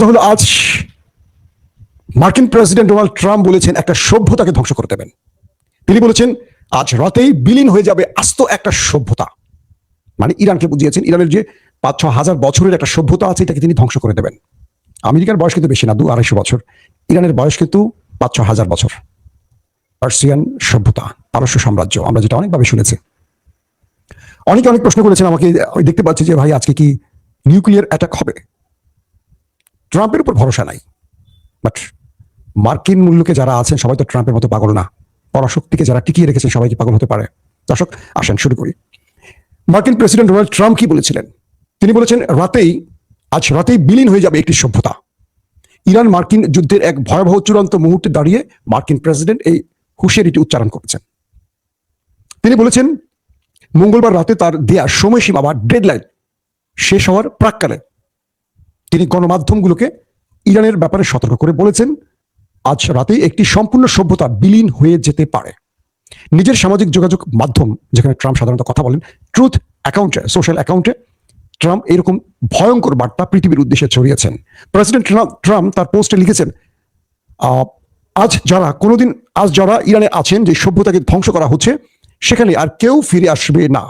হলো আজ মার্কিন প্রেসিডেন্ট ডোনাল্ড ট্রাম্প বলেছেন একটা সভ্যতাকে ধ্বংস করে দেবেন। তিনি বলেছেন আজ রাতেই বিলীন হয়ে যাবে আস্ত একটা সভ্যতা। মানে ইরানকে বুঝিয়েছেন ইরানের যে ৫-৬ হাজার বছরের একটা সভ্যতা আছে এটাকে তিনি ধ্বংস করে দেবেন। আমেরিকার বয়স কিন্তু বেশি না, ২-২৫০ বছর। ইরানের বয়স কিন্তু ৫-৬ হাজার বছর। পার্সিয়ান সভ্যতা, পারস্য সাম্রাজ্য, আমরা যেটা অনেকভাবে শুনেছি। অনেকে অনেক প্রশ্ন করেছেন আমাকে, দেখতে পাচ্ছি যে ভাই আজকে কি নিউক্লিয়ার অ্যাটাক হবে? ট্রাম্পের উপর ভরসা নাই, বাট মার্কিন মূল্যকে যারা আছেন সবাই তো ট্রাম্পের মতো পাগল না। পরাশক্তিকে যারা টিকিয়ে রেখেছেন সবাই কি পাগল হতে পারে? দর্শক আসেন শুরু করি। মার্কিন প্রেসিডেন্ট ডোনাল্ড ট্রাম্প কি বলেছিলেন? তিনি বলেছেন আজ রাতেই বিলীন হয়ে যাবে একটি সভ্যতা। ইরান মার্কিন যুদ্ধের এক ভয়াবহ চূড়ান্ত মুহূর্তে দাঁড়িয়ে মার্কিন প্রেসিডেন্ট এই হুঁশিয়ারিটি উচ্চারণ করেছেন। তিনি বলেছেন মঙ্গলবার রাতে তার দেয়া সময়সীমা বা ডেডলাইন শেষ হওয়ার প্রাক্কালে তিনি গণমাধ্যমগুলোকে ইরানের ব্যাপারে সতর্ক করে বলেছেন আজ রাতে একটি সম্পূর্ণ সভ্যতা বিলীন হয়ে যেতে পারে। নিজের সামাজিক যোগাযোগ মাধ্যম, যেখানে ট্রাম্প সাধারণত কথা বলেন, ট্রুথ অ্যাকাউন্টে, সোশ্যাল অ্যাকাউন্টে ট্রাম্প এরকম ভয়ঙ্কর বার্তা পৃথিবীর উদ্দেশ্যে ছড়িয়েছেন। প্রেসিডেন্ট ট্রাম্প তার পোস্টে লিখেছেন আজ যারা ইরানে আছেন, যে সভ্যতাকে ধ্বংস করা হচ্ছে সেখানে আর কেউ ফিরে আসবে না।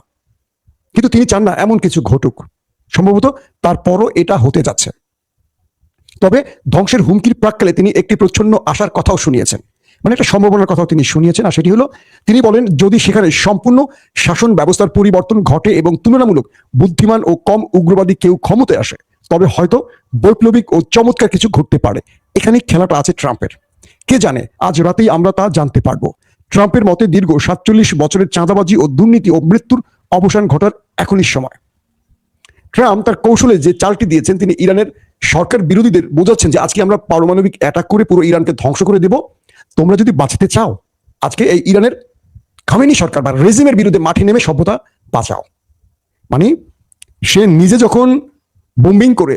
কিন্তু তিনি চান না এমন কিছু ঘটুক। সম্ভবত তারপরও এটা হতে যাচ্ছে। তবে ধ্বংসের হুমকির প্রাক্কালে তিনি একটি প্রচ্ছন্ন আশার কথাও শুনিয়েছেন, মানে একটা সম্ভাবনার কথাও তিনি শুনিয়েছেন। আর সেটি হলো, তিনি বলেন যদি সেখানে সম্পূর্ণ শাসন ব্যবস্থার পরিবর্তন ঘটে এবং তুলনামূলক বুদ্ধিমান ও কম উগ্রবাদী কেউ ক্ষমতায় আসে, তবে হয়তো বৈপ্লবিক ও চমৎকার কিছু ঘটতে পারে। এখানে খেলাটা আছে ট্রাম্পের। কে জানে, আজ রাতেই আমরা তা জানতে পারবো। ট্রাম্পের মতে দীর্ঘ ৪৭ বছরের চাঁদাবাজি ও দুর্নীতি ও মৃত্যুর অবসান ঘটার এখনই সময়। ট্রাম্প তার কৌশলে যে চালটি দিয়েছেন, তিনি ইরানের সরকার বিরোধীদের বোঝাচ্ছেন যে আজকে আমরা পারমাণবিক অ্যাটাক করে পুরো ইরানকে ধ্বংস করে দেব। তোমরা যদি বাঁচতে চাও আজকে এই ইরানের খামেনি সরকার বা রেজিমের বিরুদ্ধে মাঠে নেমে সভ্যতা বাঁচাও। মানে সে নিজে যখন বোম্বিং করে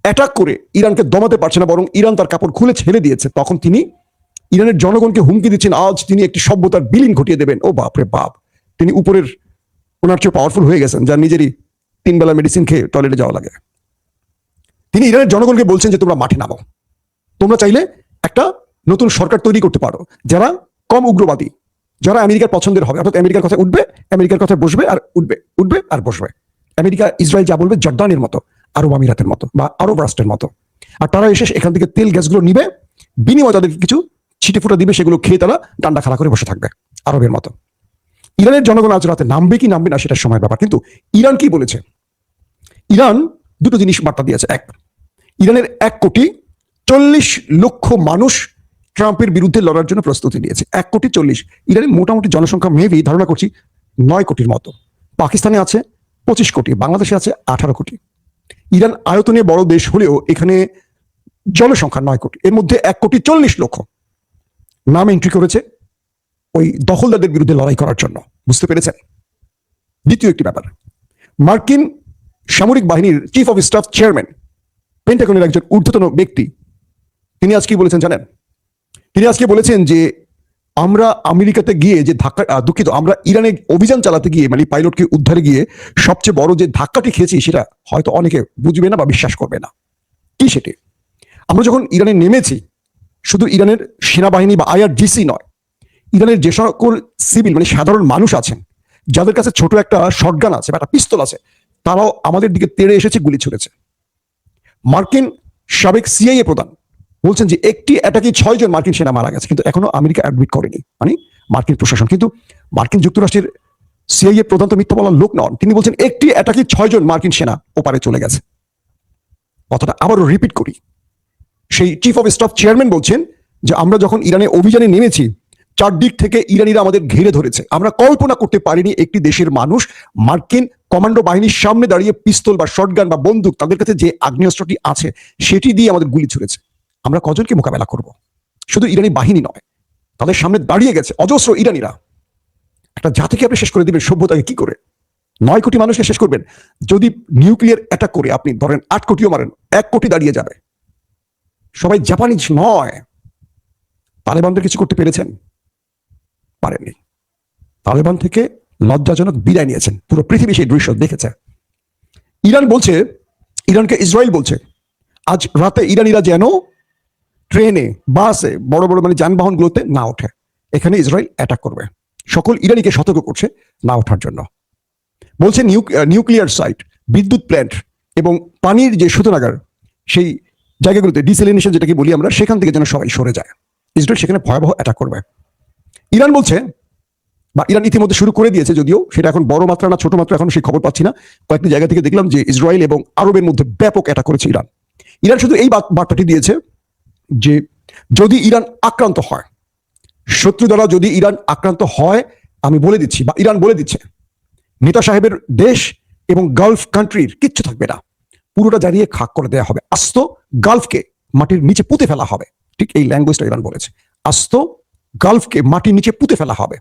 অ্যাটাক করে ইরানকে দমাতে পারছে না, বরং ইরান তার কাপড় খুলে ছেড়ে দিয়েছে, তখন তিনি ইরানের জনগণকে হুমকি দিচ্ছেন আজ তিনি একটি সভ্যতার বিলীন ঘটিয়ে দেবেন। ও বাপরে বাপ, তিনি উপরের ওনার চেয়ে পাওয়ারফুল হয়ে গেছেন, যার নিজেরই ৩ বেলা মেডিসিন খেয়ে টয়লেটে যাওয়া লাগে। তিনি ইরানের জনগণকে বলছেন যে তোমরা মাঠে নামো, তোমরা চাইলে একটা নতুন সরকার তৈরি করতে পারো যারা কম উগ্রবাদী, যারা আমেরিকার পছন্দের হবে, অর্থাৎ আমেরিকার কথা উঠবে, আমেরিকার কথা বসবে আর উঠবে আর বসবে। আমেরিকা ইসরায়েল যা বলবে জর্দানের মতো, আরব আমিরাতের মতো বা আরব রাষ্ট্রের মতো। আর তারা এসে এখান থেকে তেল গ্যাসগুলো নিবে, বিনিময়ে তাদেরকে কিছু ছিটে ফুটা দিবে, সেগুলো খেয়ে তারা ডান্ডা খাড়া করে বসে থাকবে আরবের মতো। ইরানের জনগণ আজ রাতে নামবে কি নামবে না সেটা সময়ের ব্যাপার। কিন্তু ইরান কি বলেছে? ইরান দুটো জিনিস বার্তা দিয়েছে। এক, ইরানের ১,৪০,০০,০০০ মানুষ ট্রাম্পের বিরুদ্ধে লড়ার জন্য প্রস্তুতি নিয়েছে। ১,৪০,০০,০০০। ইরানের মোটামুটি জনসংখ্যা মেবি ধারণা করছি ৯ কোটির মতো। পাকিস্তানে আছে ২৫ কোটি, বাংলাদেশে আছে ১৮ কোটি। ইরান আয়তনে বড় দেশ হলেও এখানে জনসংখ্যা ৯ কোটি। এর মধ্যে ১,৪০,০০,০০০ নাম এন্ট্রি করেছে ওই দখলদারদের বিরুদ্ধে লড়াই করার জন্য। বুঝতে পেরেছেন? দ্বিতীয় একটি ব্যাপার, মার্কিন সামরিক বাহিনীর চিফ অফ স্টাফ চেয়ারম্যান, পেন্টাগনের একজন ঊর্ধ্বতন ব্যক্তি, তিনি আজকে বলেছেন জানেন, তিনি আজকে বলেছেন যে আমরা আমেরিকাতে গিয়ে যে আমরা ইরানে অভিযান চালাতে গিয়ে, মানে পাইলটকে উদ্ধারে গিয়ে সবচেয়ে বড় যে ধাক্কাটি খেয়েছি সেটা হয়তো অনেকে বুঝবে না বা বিশ্বাস করবে না। কি সেটি? আমরা যখন ইরানে নেমেছি, শুধু ইরানের সেনাবাহিনী বা IRGC নয়, ইরানের যে সকল সিভিল মানে সাধারণ মানুষ আছেন, যাদের কাছে ছোট একটা শটগান আছে বা একটা পিস্তল আছে, তারাও আমাদের দিকে তেড়ে এসেছে, গুলি ছুড়েছে। মার্কিন সাবেক CIA প্রধান বলছেন যে একটি অ্যাটাকে ৬ জন মার্কিন সেনা মারা গেছে, কিন্তু এখনো আমেরিকা অ্যাডমিট করেনি, মানে মার্কিন প্রশাসন। কিন্তু মার্কিন যুক্তরাষ্ট্রের CIA প্রধান তো মিথ্যা বলার লোক নন, তিনি বলছেন একটি অ্যাটাকে ৬ জন মার্কিন সেনা ওপারে চলে গেছে। কথাটা আবারও রিপিট করি, সেই চিফ অফ স্টাফ চেয়ারম্যান বলছেন যে আমরা যখন ইরানে অভিযানে নেমেছি, চারদিক থেকে ইরানিরা আমাদের ঘিরে ধরেছে। আমরা কল্পনা করতে পারিনি একটি দেশের মানুষ মার্কিন কমান্ডো বাহিনীর সামনে দাঁড়িয়ে পিস্তল বা শটগান বা বন্দুক, তাদের কাছে যে আগ্নেয়াস্ত্রটি আছে সেটি দিয়ে আমাদের গুলি ছুড়েছে। আমরা কজনকে মোকাবেলা করব? শুধু ইরানি বাহিনী নয়, তাদের সামনে দাঁড়িয়ে গেছে অজস্র ইরানিরা। একটা জাতিকে আপনি শেষ করে দিবেন, সভ্যতাকে কি করে? ৯ কোটি মানুষকে শেষ করবেন। যদি নিউক্লিয়ার অ্যাটাক করে আপনি ধরেন ৮ কোটিও মারেন, ১ কোটি দাঁড়িয়ে যাবে। সবাই জাপানিজ নয়। তালেবানদের কিছু করতে পেরেছেন? পারেননি। তালেবান থেকে লজ্জাজনক বিদায় নিয়েছেন, পুরো পৃথিবী সেই দৃশ্য দেখেছে। ইরানকে ইসরায়েল বলছে আজ রাতে ইরানিরা যেন ট্রেনে, বাসে, বড় বড় মানে যানবাহনগুলোতে না ওঠে। এখানে ইসরায়েল অ্যাটাক করবে। সকল ইরানিকে সতর্ক করছে না ওঠার জন্য। বলছে নিউক্লিয়ার সাইট, বিদ্যুৎ প্ল্যান্ট এবং পানির যে শোধনাগার, সেই জায়গাগুলোতে ডিসেলিনেশন যেটাকে বলি আমরা, সেখান থেকে যেন সবাই সরে যায়। ইসরায়েল সেখানে ভয়াবহ অ্যাটাক করবে। ইরান বলছে, বা ইরান ইতিমধ্যে শুরু করে দিয়েছে, যদিও সেটা এখন বড় মাত্রা না ছোট মাত্রা এখন সেই খবর পাচ্ছি না। কয়েকটি জায়গা থেকে দেখলাম যে ইসরায়েল এবং আরবের মধ্যে ব্যাপক অ্যাটাক করেছে ইরান। ইরান শুধু এই বার্তাটি দিয়েছে যে যদি ইরান আক্রান্ত হয়, শত্রু দ্বারা যদি ইরান আক্রান্ত হয়, আমি বলে দিচ্ছি, বা ইরান বলে দিচ্ছে, নেতা সাহেবের দেশ এবং গালফ কান্ট্রির কিচ্ছু থাকবে না, পুরোটা জ্বালিয়ে খাক করে দেওয়া হবে, আস্ত গালফকে মাটির নিচে পুঁতে ফেলা হবে। ঠিক এই ল্যাঙ্গুয়েজটা ইরান বলেছে, আস্ত গালফকে মাটির নিচে পুঁতে ফেলা হবে।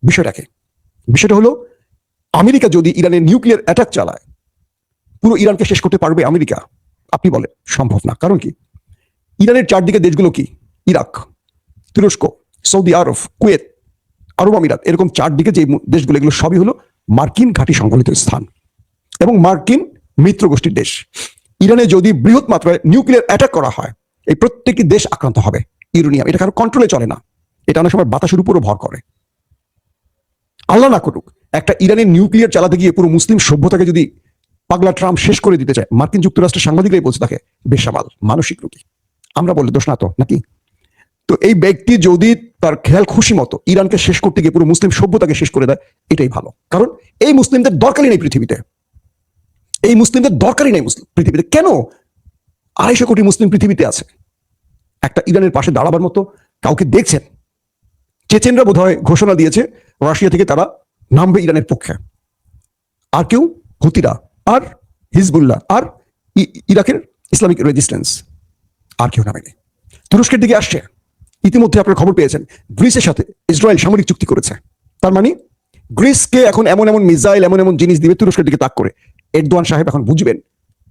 বিষয়টা হলো, আমেরিকা যদি ইরানের নিউক্লিয়ার অ্যাটাক চালায়, পুরো ইরানকে শেষ করতে পারবে আমেরিকা? আপনি বলেন সম্ভব না। কারণ কি, ইরানের চারদিকে দেশগুলো কি? ইরাক, তুরস্ক, সৌদি আরব, কুয়েত, আরব আমিরাত, এরকম চারদিকে যে দেশগুলো, এগুলো সবই হলো মার্কিন ঘাঁটি সংবলিত স্থান এবং মার্কিন মিত্র গোষ্ঠীর দেশ। ইরানে যদি বৃহৎ মাত্রায় নিউক্লিয়ার অ্যাটাক করা হয়, এই প্রত্যেকটি দেশ আক্রান্ত হবে। ইউরেনিয়াম, এটা কারো কন্ট্রোলে চলে না, এটা অনেক সময় বাতাসের উপরও ভর করে। আল্লাহ না করুক, একটা ইরানের নিউক্লিয়ার চালাতে গিয়ে পুরো মুসলিম সভ্যতাকে যদি পাগলা ট্রাম্প শেষ করে দিতে চায়, মার্কিন যুক্তরাষ্ট্রের সাংবাদিকরাই বলছে তাকে বেসামাল, মানসিক রোগী। আমরা বললে দোষ না তো নাকি? তো এই ব্যক্তি যদি তার খেয়াল খুশি মতো ইরানকে শেষ করতে গিয়ে পুরো মুসলিম সভ্যতাকে শেষ করে দেয়, এটাই ভালো। কারণ এই মুসলিমদের দরকারই নেই পৃথিবীতে, এই মুসলিমদের দরকারই নেই পৃথিবীতে। কেন? 250 কোটি মুসলিম পৃথিবীতে আছে, একটা ইরানের পাশে দাঁড়াবার মতো কাউকে দেখছেন? চেচেনরা বোধহয় ঘোষণা দিয়েছে রাশিয়া থেকে তারা নামবে ইরানের পক্ষে, আর কেউ হুতিরা, আর হিজবুল্লাহ, আর ইরাকের ইসলামিক রেজিস্ট্যান্স, আর কেউ নামেনি। তুরস্কের দিকে আসছে। ইতিমধ্যে আপনারা খবর পেয়েছেন গ্রিসের সাথে ইসরায়েল সামরিক চুক্তি করেছে। তার মানে গ্রিসকে এখন এমন এমন মিসাইল, এমন এমন জিনিস দিবে তুরস্কের দিকে তাক করে। এরদোয়ান সাহেব এখন বুঝবেন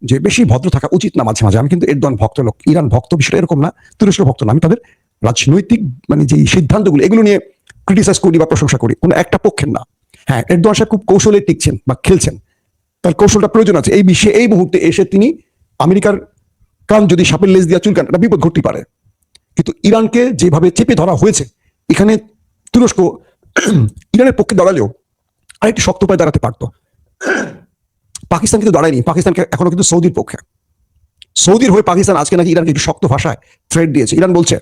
যে বেশি ভদ্র থাকা উচিত না মাঝে মাঝে। আমি কিন্তু এরদোয়ান ভক্ত লোক, ইরান ভক্ত, বিষয়টা এরকম না, তুরস্ক ভক্ত না। আমি তাদের রাজনৈতিক মানে যে সিদ্ধান্তগুলো, এগুলো নিয়ে ক্রিটিসাইজ করি বা প্রশংসা করি, কোনো একটা পক্ষের না। হ্যাঁ, এরদোয়ান সাহেব খুব কৌশলে টিকছেন বা খেলছেন, তার কৌশলটা প্রয়োজন আছে। এই বিষয়ে এই মুহূর্তে এসে তিনি আমেরিকার কান যদি সাপের লেজ দিয়া চুলকান, একটা বিপদ ঘটতে পারে। কিন্তু ইরানকে যেভাবে চেপে ধরা হয়েছে, এখানে তুরস্ক ইরানের পক্ষে দাঁড়ালেও আরেকটি শক্ত পায়ে দাঁড়াতে পারতো। পাকিস্তান কিন্তু দাঁড়ায়নি, পাকিস্তান এখনো কিন্তু সৌদির পক্ষে। সৌদির হয়ে পাকিস্তান আজকে নাকি ইরানকে একটু শক্ত ভাষায় থ্রেট দিয়েছে। ইরান বলছে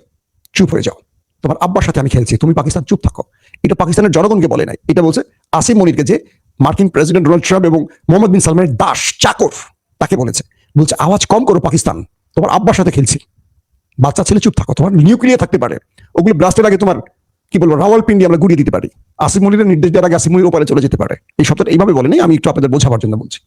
চুপ হয়ে যাও, তোমার আব্বার সাথে আমি খেলছি, তুমি পাকিস্তান চুপ থাকো। এটা পাকিস্তানের জনগণকে বলে নাই, এটা বলছে আসিম মনিরকে, যে মার্কিন প্রেসিডেন্ট ডোনাল্ড ট্রাম্প এবং মোহাম্মদ বিন সালমানের দাস চাকর, তাকে বলেছে। বলছে আওয়াজ কম করো পাকিস্তান, তোমার আব্বার সাথে খেলছি, বাচ্চা ছেলে চুপ থাকো, তোমার নিউক্লিয়ার থাকতে পারে, ওগুলো ব্লাস্টের আগে তোমার কি বলবো রাওয়ালপিন্ডি আমরা গুড়িয়ে দিতে পারি। আসিম মনিরের নির্দেশ দেওয়ার আগে আসিম মনির ওপারে চলে যেতে পারে। এই শব্দটা এইভাবে বলেনি, আমি একটু আপনাদের বোঝাবার জন্য বলছি।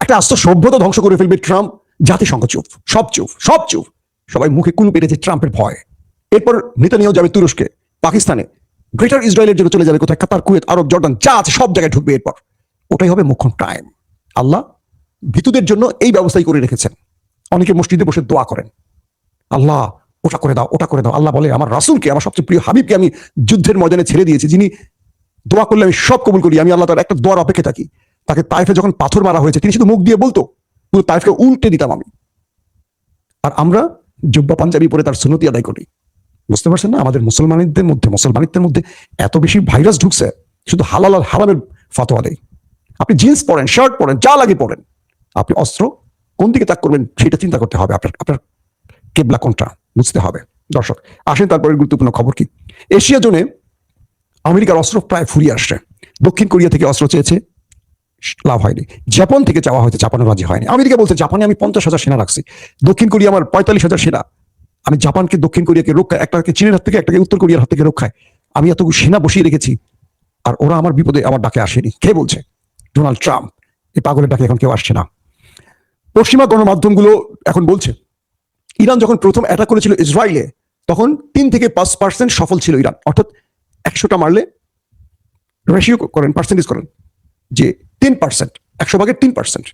একটা আস্ত সভ্যতা ধ্বংস করে ফেলবে ট্রাম্প, জাতিসংঘ চুপ, সব চুপ, সব চুপ, সবাই মুখে কুলু পেরেছে ট্রাম্পের ভয়। এরপর নেতানিয়াহু যাবে তুরস্কে, পাকিস্তানে, গ্রেটার ইসরায়েলের জন্য চলে যাবে কোথায়, কাতার, কুয়েত, আরব, জর্ডান, যা আছে সব জায়গায় ঢুকবে। এরপর ওটাই হবে মুখ্য টাইম। আল্লাহ ভীতুদের জন্য এই ব্যবস্থাই করে রেখেছেন। অনেকে মসজিদে বসে দোয়া করেন, আল্লাহ ওটা করে দাও, ওটা করে দাও। আল্লাহ বলে আমার রাসূলকে, আমার সবচেয়ে প্রিয় হাবিবকে আমি যুদ্ধের ময়দানে ছেড়ে দিয়েছি, যিনি দোয়া করলে আমি সব কবুল করি। আমি আল্লাহ তার একটা দোয়ার অপেক্ষা থাকি। তাকে তাইফে যখন পাথর মারা হয়েছে, তিনি শুধু মুখ দিয়ে বলতো, পুরো তাইফকে উল্টে দিতাম আমি। আর আমরা জুব্বা পাঞ্জাবি পরে তার সুন্নতি আদায় করি। বুঝতে পারছেন না? আমাদের মুসলমানিত্বের মধ্যে এত বেশি ভাইরাস ঢুকছে, শুধু হালাল আর হারামের ফতোয়া দেয়। আপনি জিন্স পরেন, শার্ট পরেন, যা লাগে পরেন, আপনি অস্ত্র কোন দিকে তাক করবেন সেটা চিন্তা করতে হবে। আপনার কেবলা কোনটা বুঝতে হবে। দর্শক আসেন তারপরে গুরুত্বপূর্ণ খবর কি। এশিয়া জোনে আমেরিকার অস্ত্র প্রায় ফুরিয়ে আসছে। দক্ষিণ কোরিয়া থেকে অস্ত্র চেয়েছে, লাভ হয়নি। জাপান থেকে চাওয়া হয়েছে, জাপানও রাজি হয়নি। আমেরিকা বলছে জাপানে আমি 50,000 সেনা রাখছি, দক্ষিণ কোরিয়া আমার 45,000 সেনা, আমি জাপানকে দক্ষিণ কোরিয়াকে রক্ষায়, একটাকে চীনের হাত থেকে, একটাকে উত্তর কোরিয়ার হাত থেকে রক্ষায় আমি এত সেনা বসিয়ে রেখেছি, আর ওরা আমার বিপদে আমার ডাকে আসেনি। কে বলছে? Donald Trump. এই পাগলের ডাকে এখন কেউ আসছে না। পশ্চিমা গণমাধ্যমগুলো এখন বলছে ইরান যখন প্রথম অ্যাটাক করেছিল ইসরায়েলে, তখন 3 থেকে 5% সফল ছিল ইরান। অর্থাৎ 100টা মারলে রেশিও করেন, পার্সেন্টেজ করেন, যে 3%, 100 ভাগের 3%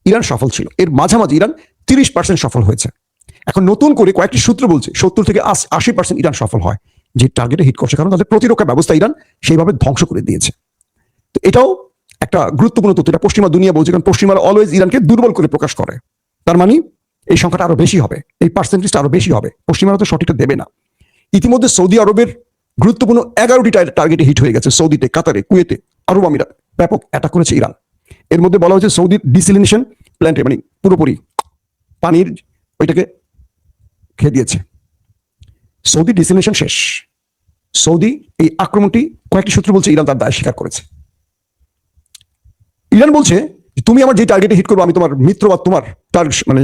ইরান সফল ছিল। এর মাঝামাঝি ইরান 30% সফল হয়েছে। এখন নতুন করে কয়েকটি সূত্র বলছে 70 থেকে 80% ইরান সফল হয়, যে টার্গেটে হিট করছে, কারণ তাদের প্রতিরক্ষা ব্যবস্থা ইরান সেইভাবে ধ্বংস করে দিয়েছে। তো এটাও একটা গুরুত্বপূর্ণ তথ্য, এটা পশ্চিমা দুনিয়া বলছে, কারণ পশ্চিমারা অলওয়েজ ইরানকে দুর্বল করে প্রকাশ করে। তার মানে এই সংখ্যাটা আরো বেশি হবে, এই পার্সেন্টেজটা আরো বেশি হবে। পশ্চিমারা তো সঠিকটা দেবে না। ইতিমধ্যে সৌদি আরবের গুরুত্বপূর্ণ 11টি টার্গেটে হিট হয়ে গেছে। সৌদিতে, কাতারে, কুয়েতে, আরব আমিরাত ব্যাপক অ্যাটাক করেছে ইরান। এর মধ্যে বলা হয়েছে সৌদির ডিসিলিনেশন প্ল্যান্টে, মানে পুরোপুরি পানির ওইটাকে খেয়ে দিয়েছে। সৌদি ডিসিলিনেশন শেষ। সৌদি এই আক্রমণটি, কয়েকটি সূত্র বলছে ইরান তার দায় স্বীকার করেছে। ইরান বলছে তুমি আমার যে টার্গেটে হিট করবো আমি তোমার মিত্র বা তোমার মানে